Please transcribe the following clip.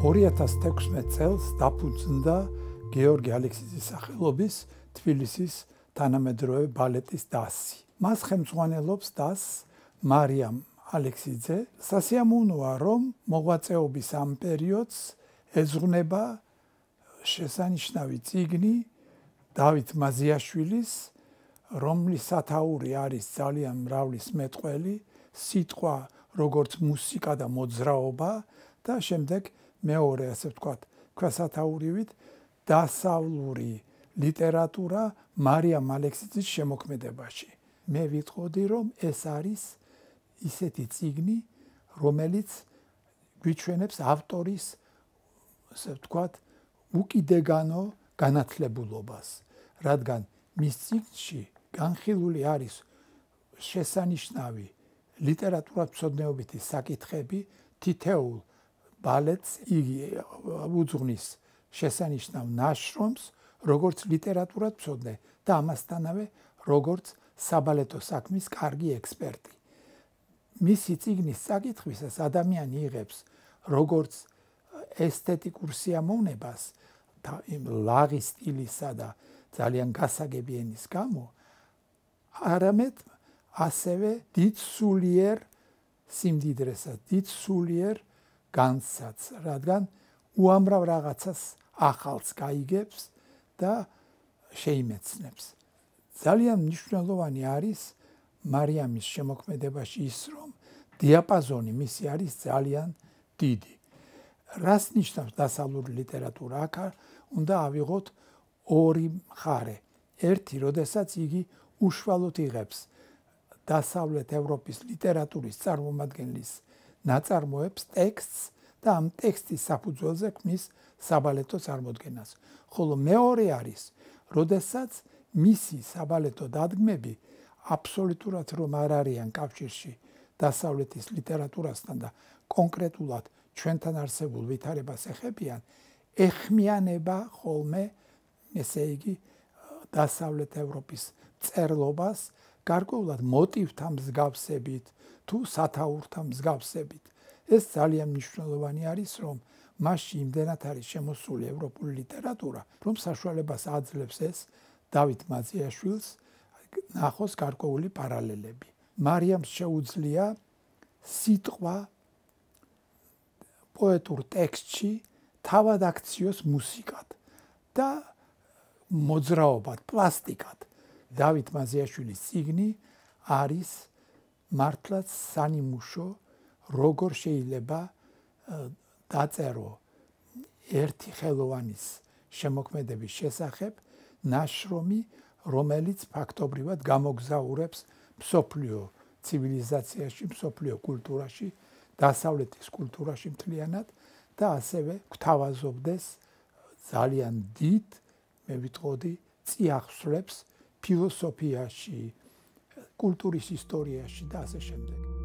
2016 წელს დაფუძნდა გეორგი ალექსიძის სახელობის თბილისის თანამედროვე ბალეტის დასი. მას ხელმძღვანელობს დასს მარიამ ალექსიძე. სასიამოვნოა, რომ მოღვაწეობის ამ პერიოდს ეძღვნება შესანიშნავი წიგნი დავით მაზიაშვილის, რომლის სათაური არის ძალიან მრავლის მეტყველი, სიტყვა როგორც მუსიკა და მოძრაობა და შემდეგ მეორე, ასე ვთქვათ, ქვესათაურივით დასავლური ლიტერატურა მარიამ ალექსიძის შემოქმედებაში. მე ვიტყოდი, რომ ეს არის ისეთი წიგნი, რომელიც გვიჩვენებს ავტორის, ასე ვთქვათ, უკიდეგანო განათლებულობას, რადგან მის წიგნში განხილული არის შესანიშნავი ლიტერატურათმცოდნეობითი საკითხები, თითოეულ ბალეტს იგი უძღვნის შესანიშნავ ნაშრომს, როგორც ლიტერატურათმცოდნე და ამასთანავე როგორც საბალეტო საქმის კარგი ექსპერტი. მისი წიგნის საკითხვისას ადამიანი იღებს როგორც ესთეტიკურ სიამოვნებას და იმ ლაღი სტილისა და ძალიან გასაგები ენის გამო, არამედ ასევე დიდ სულიერ სიმდიდრესაც, დიდ სულიერ განცდაც, რადგან უამრავ რაღაცას ახალს გაიგებს და შეიმეცნებს. ძალიან მნიშვნელოვანი არის მარიამის შემოქმედებაში ის, რომ დიაპაზონი მისი არის ძალიან დიდი. რას ნიშნავს დასავლური ლიტერატურა? აქ უნდა ავიღოთ ორი მხარე. ერთი, როდესაც იგი უშუალოდ იღებს დასავლეთ ევროპის ლიტერატურის წარმომადგენლის ნაწარმოებს, ტექსტს და ამ ტექსტის საფუძველზე ქმნის საბალეტო წარმოდგენას. ხოლო მეორე არის, როდესაც მისი საბალეტო დადგმები აბსოლუტურად რომ არ არიან კავშირში დასავლეთის ლიტერატურასთან და კონკრეტულად ჩვენთან არსებულ ვითარებას ეხებიან, ეხმიანება ხოლმე, ესე იგი, დასავლეთ ევროპის წერლობას, გარკვეულად მოტივთან მსგავსებით თუ სათაურთან მსგავსებით. ეს ძალიან მნიშვნელოვანი არის, რომ მასში იმდენად არის შემოსული ევროპული ლიტერატურა, რომ საშუალებას აძლევს ეს დავით მაზიაშვილს ნახოს გარკვეული პარალელები. მარიამს შეუძლია სიტყვა პოეტურ ტექსტში თავად აქციოს მუსიკად და მოძრაობად, პლასტიკად. დავით მაზიაშვილის წიგნი არის მართლაც სანიმუშო, როგორ შეიძლება დაწერო ერთი ხელოვანის შემოქმედების შესახებ ნაშრომი, რომელიც ფაქტობრივად გამოგზაურებს მსოფლიო ცივილიზაციაში, მსოფლიო კულტურაში, დასავლეთის კულტურაში მთლიანად და ასევე გვთავაზობდეს ძალიან დიდ, მე ვიტყოდი, წიაღსვლებს ფილოსოფიაში, კულტურის ისტორიაში და ასე შემდეგ.